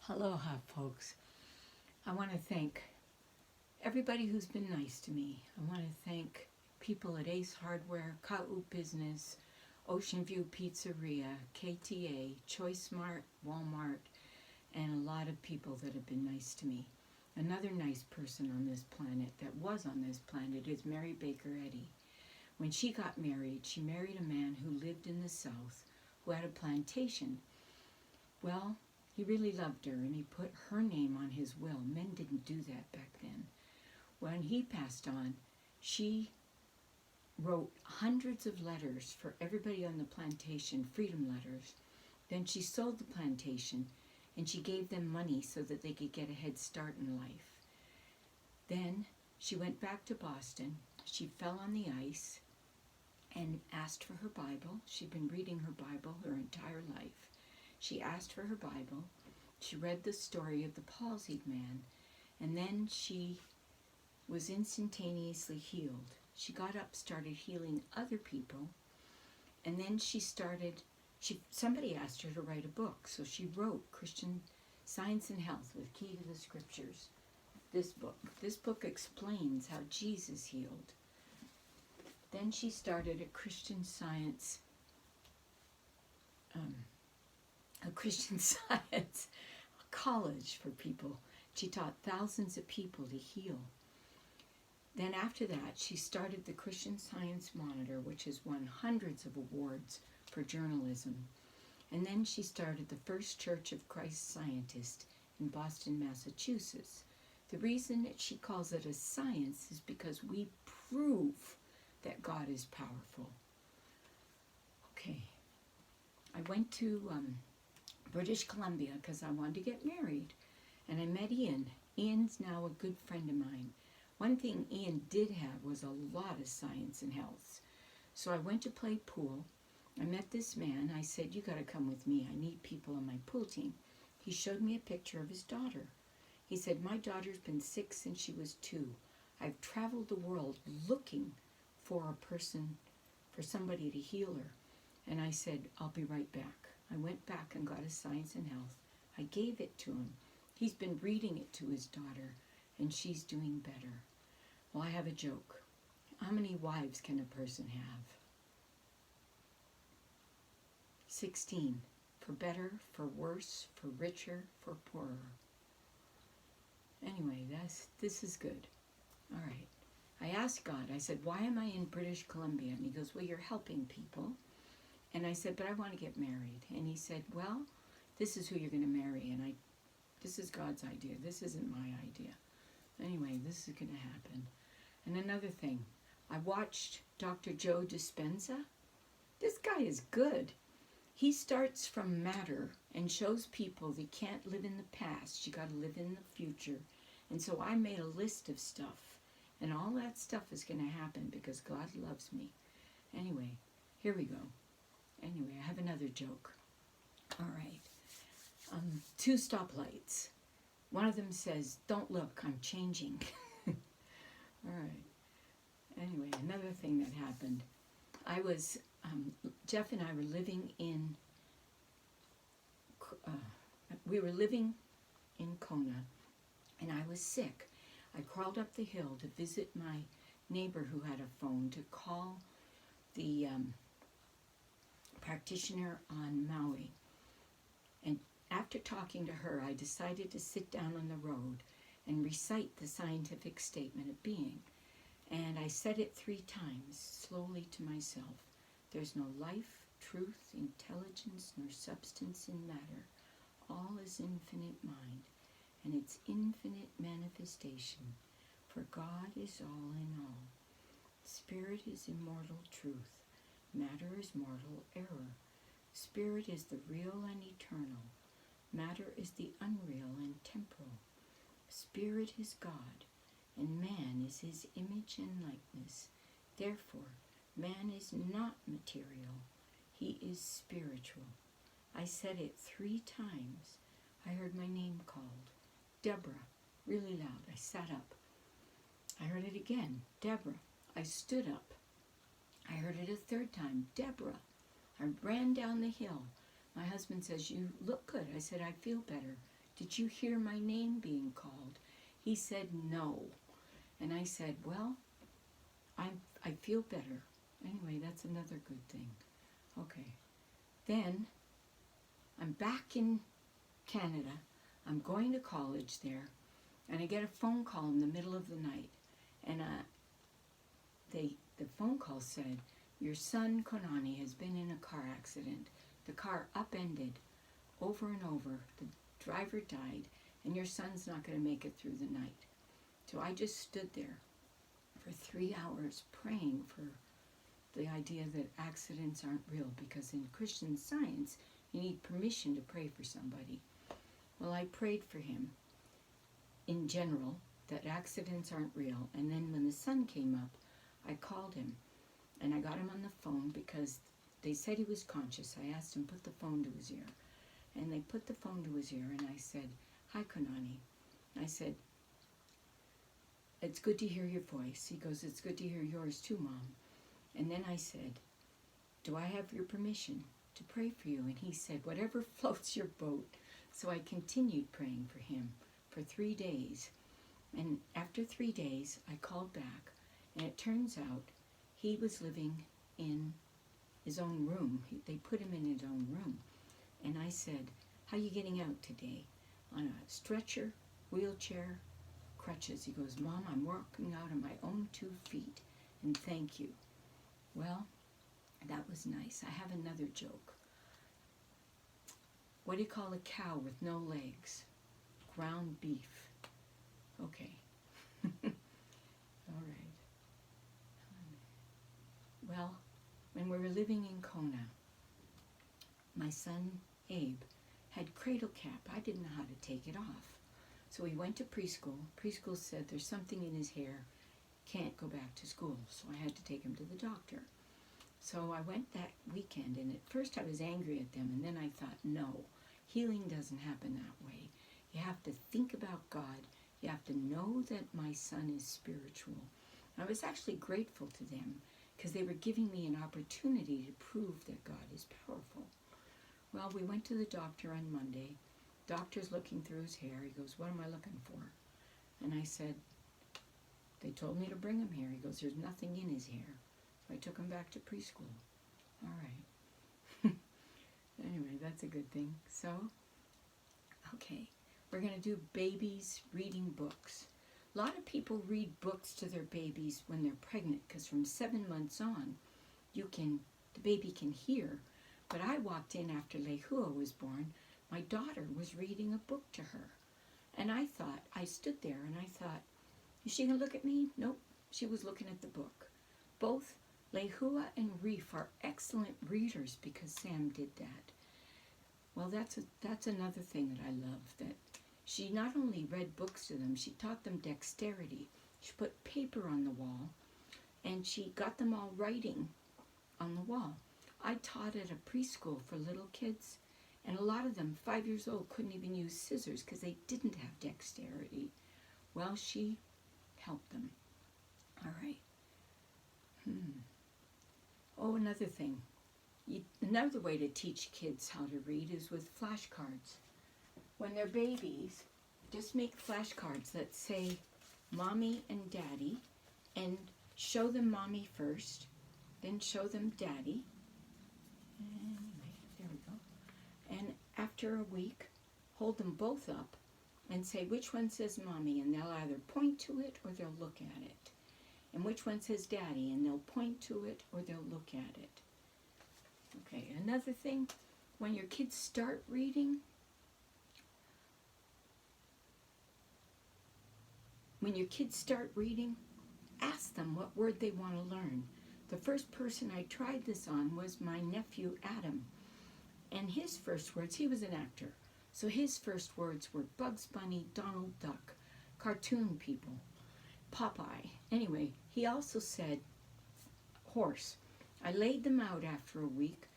Aloha, folks. I want to thank everybody who's been nice to me. I want to thank people at Ace Hardware, Ka'u Business, Ocean View Pizzeria, KTA, Choice Mart, Walmart, and a lot of people that have been nice to me. Another nice person on this planet that was on this planet is Mary Baker Eddy. When she got married, she married a man who lived in the South, who had a plantation. Well, he really loved her, and he put her name on his will. Men didn't do that back then. When he passed on, she wrote hundreds of letters for everybody on the plantation, freedom letters. Then she sold the plantation, and she gave them money so that they could get a head start in life. Then she went back to Boston. She fell on the ice and asked for her Bible. She'd been reading her Bible her entire life. She asked for her Bible. She read the story of the palsied man, and then she was instantaneously healed. She got up, started healing other people, and then somebody asked her to write a book, so she wrote Christian Science and Health with Key to the Scriptures. This book explains how Jesus healed. Then she started a Christian Science college for people. She taught thousands of people to heal. Then after that, she started the Christian Science Monitor, which has won hundreds of awards for journalism. And then she started the First Church of Christ Scientist in Boston, Massachusetts. The reason that she calls it a science is because we prove that God is powerful. Okay, I went to British Columbia because I wanted to get married, and I met Ian. Ian's now a good friend of mine. One thing Ian did have was a lot of science and health. So I went to play pool. I met this man. I said, "You got to come with me. I need people on my pool team." He showed me a picture of his daughter. He said, "My daughter's been sick since she was 2. I've traveled the world looking for somebody to heal her." And I said, "I'll be right back." I went back and got his Science and Health. I gave it to him. He's been reading it to his daughter, and she's doing better. Well, I have a joke. How many wives can a person have? 16. For better, for worse, for richer, for poorer. Anyway, this is good. All right. I asked God, I said, "Why am I in British Columbia?" And he goes, "Well, you're helping people." And I said, "But I want to get married." And he said, "Well, this is who you're going to marry." And this is God's idea. This isn't my idea. Anyway, this is going to happen. And another thing, I watched Dr. Joe Dispenza. This guy is good. He starts from matter and shows people they can't live in the past. You got to live in the future. And so I made a list of stuff. And all that stuff is going to happen because God loves me. Anyway, here we go. Anyway, I have another joke. All right. 2 stoplights. One of them says, "Don't look, I'm changing." All right. Anyway, another thing that happened. Jeff and I were living in Kona, and I was sick. I crawled up the hill to visit my neighbor who had a phone to call the practitioner on Maui. And after talking to her, I decided to sit down on the road and recite the scientific statement of being. And I said it 3 times, slowly to myself. "There's no life, truth, intelligence, nor substance in matter. All is infinite mind, and its infinite manifestation. For God is all in all. Spirit is immortal truth. Matter is mortal error. Spirit is the real and eternal. Matter is the unreal and temporal. Spirit is God, and man is his image and likeness. Therefore, man is not material. He is spiritual." I said it 3 times. I heard my name called. Debra, really loud. I sat up. I heard it again. Debra. I stood up. I heard it a 3rd time. Debra. I ran down the hill. My husband says, "You look good." I said, "I feel better." did you hear my name being called? He said, no. And I said, well, I feel better. Anyway, that's another good thing. Okay. Then I'm back in Canada. I'm going to college there. And I get a phone call in the middle of the night. And the phone call said, your son, Konani, has been in a car accident. The car upended over and over. The driver died, and your son's not going to make it through the night. So I just stood there for 3 hours praying for the idea that accidents aren't real, because in Christian Science, you need permission to pray for somebody. Well, I prayed for him in general, that accidents aren't real. And then when the sun came up, I called him, and I got him on the phone because they said he was conscious. I asked him, put the phone to his ear. And they put the phone to his ear, and I said, hi, Konani. I said, it's good to hear your voice. He goes, it's good to hear yours too, Mom. And then I said, do I have your permission to pray for you? And he said, whatever floats your boat. So I continued praying for him for 3 days. And after 3 days, I called back, and it turns out he was living in his own room. They put him in his own room. And I said, how are you getting out today? On a stretcher, wheelchair, crutches. He goes, Mom, I'm walking out on my own 2 feet, and thank you. Well, that was nice. I have another joke. What do you call a cow with no legs? Ground beef. Okay. All right. Well, when we were living in Kona, my son, Abe, had cradle cap. I didn't know how to take it off. So he went to preschool. Preschool said there's something in his hair, can't go back to school. So I had to take him to the doctor. So I went that weekend, and at first I was angry at them, and then I thought, no, healing doesn't happen that way. You have to think about God. You have to know that my son is spiritual. I was actually grateful to them because they were giving me an opportunity to prove that God is powerful. Well, we went to the doctor on Monday. Doctor's looking through his hair. He goes, what am I looking for? And I said, they told me to bring him here. He goes, there's nothing in his hair. So I took him back to preschool. All right. Anyway, that's a good thing. So, okay, we're going to do babies reading books. A lot of people read books to their babies when they're pregnant, because from 7 months on, the baby can hear. But I walked in after Lehua was born. My daughter was reading a book to her. And I stood there and I thought, is she going to look at me? Nope, she was looking at the book. Both Lehua and Reef are excellent readers because Sam did that. Well, that's another thing that I love, that she not only read books to them, she taught them dexterity. She put paper on the wall, and she got them all writing on the wall. I taught at a preschool for little kids, and a lot of them, 5 years old, couldn't even use scissors because they didn't have dexterity. Well, she helped them. All right. Oh, another thing. Another way to teach kids how to read is with flashcards. When they're babies, just make flashcards that say Mommy and Daddy, and show them Mommy first, then show them Daddy. Anyway, there we go. And after a week, hold them both up and say which one says Mommy, and they'll either point to it or they'll look at it. And which one says Daddy, and they'll point to it or they'll look at it. Okay, another thing, when your kids start reading, ask them what word they want to learn. The first person I tried this on was my nephew Adam. And his first words, he was an actor, so his first words were Bugs Bunny, Donald Duck, cartoon people, Popeye. Anyway, he also said horse. I laid them out after a week,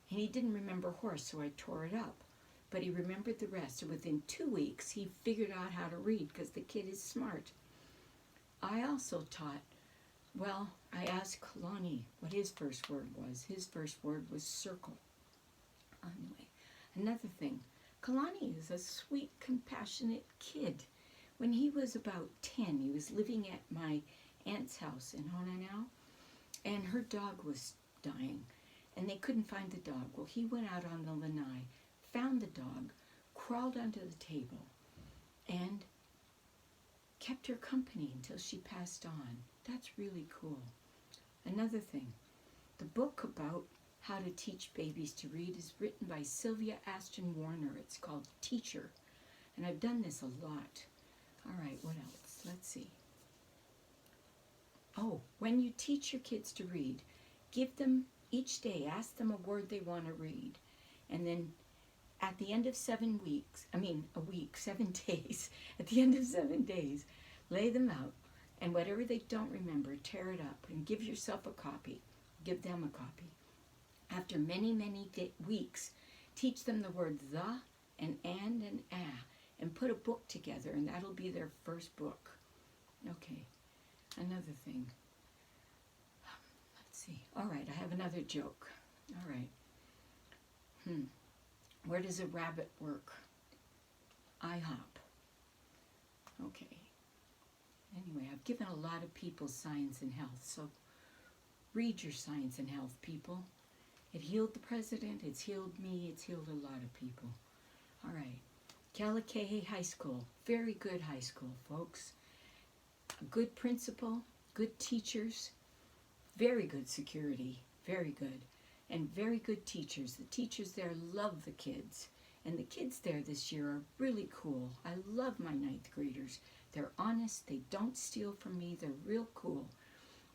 and he didn't remember horse, so I tore it up. But he remembered the rest, so within 2 weeks, he figured out how to read, because the kid is smart. I also taught, well, I asked Kalani what his first word was. His first word was circle. Anyway, another thing, Kalani is a sweet, compassionate kid. When he was about 10, he was living at my aunt's house in Honanao, and her dog was dying, and they couldn't find the dog. Well, he went out on the lanai, found the dog, crawled onto the table, and kept her company until she passed on. That's really cool. Another thing, the book about how to teach babies to read is written by Sylvia Ashton Warner. It's called Teacher, and I've done this a lot. All right, what else? Let's see. Oh, when you teach your kids to read, give them each day, ask them a word they want to read, and then at the end of 7 weeks, 7 days, at the end of 7 days, lay them out, and whatever they don't remember, tear it up and give yourself a copy. Give them a copy. After many, many weeks, teach them the word the and ah, and put a book together, and that'll be their first book. Okay, another thing. Let's see. All right, I have another joke. All right. Where does a rabbit work? IHOP. Okay. Anyway, I've given a lot of people science and health, so read your science and health, people. It healed the president, it's healed me, it's healed a lot of people. All right. Kalaka'i High School. Very good high school, folks. A good principal, good teachers, very good security, very good. And very good teachers. The teachers there love the kids. And the kids there this year are really cool. I love my 9th graders. They're honest. They don't steal from me. They're real cool.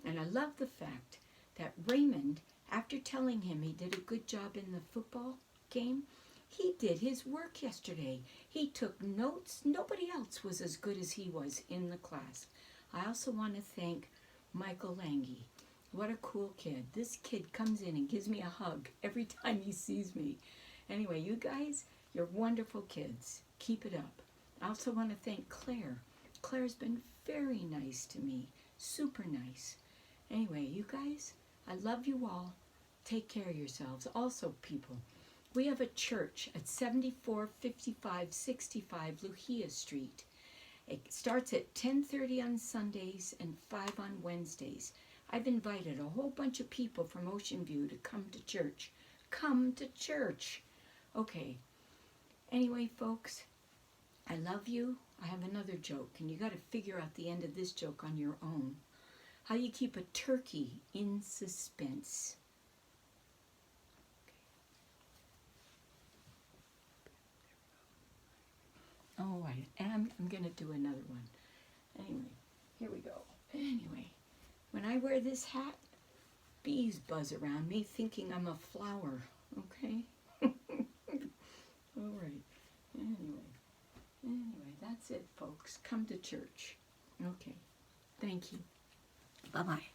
And I love the fact that Raymond, after telling him he did a good job in the football game, he did his work yesterday. He took notes. Nobody else was as good as he was in the class. I also want to thank Michael Lange. What a cool kid. This kid comes in and gives me a hug every time he sees me. Anyway, you guys, you're wonderful kids. Keep it up. I also want to thank Claire. Claire's been very nice to me. Super nice. Anyway, you guys, I love you all. Take care of yourselves. Also, people, we have a church at 745565 Lucia Street. It starts at 10:30 on Sundays and 5 on Wednesdays. I've invited a whole bunch of people from Ocean View to come to church. Come to church. Okay. Anyway, folks, I love you. I have another joke, and you got to figure out the end of this joke on your own. How you keep a turkey in suspense. Okay. Oh, I'm going to do another one. Anyway, here we go. Anyway. When I wear this hat, bees buzz around me thinking I'm a flower, okay? All right. Anyway, that's it, folks. Come to church. Okay. Thank you. Bye-bye.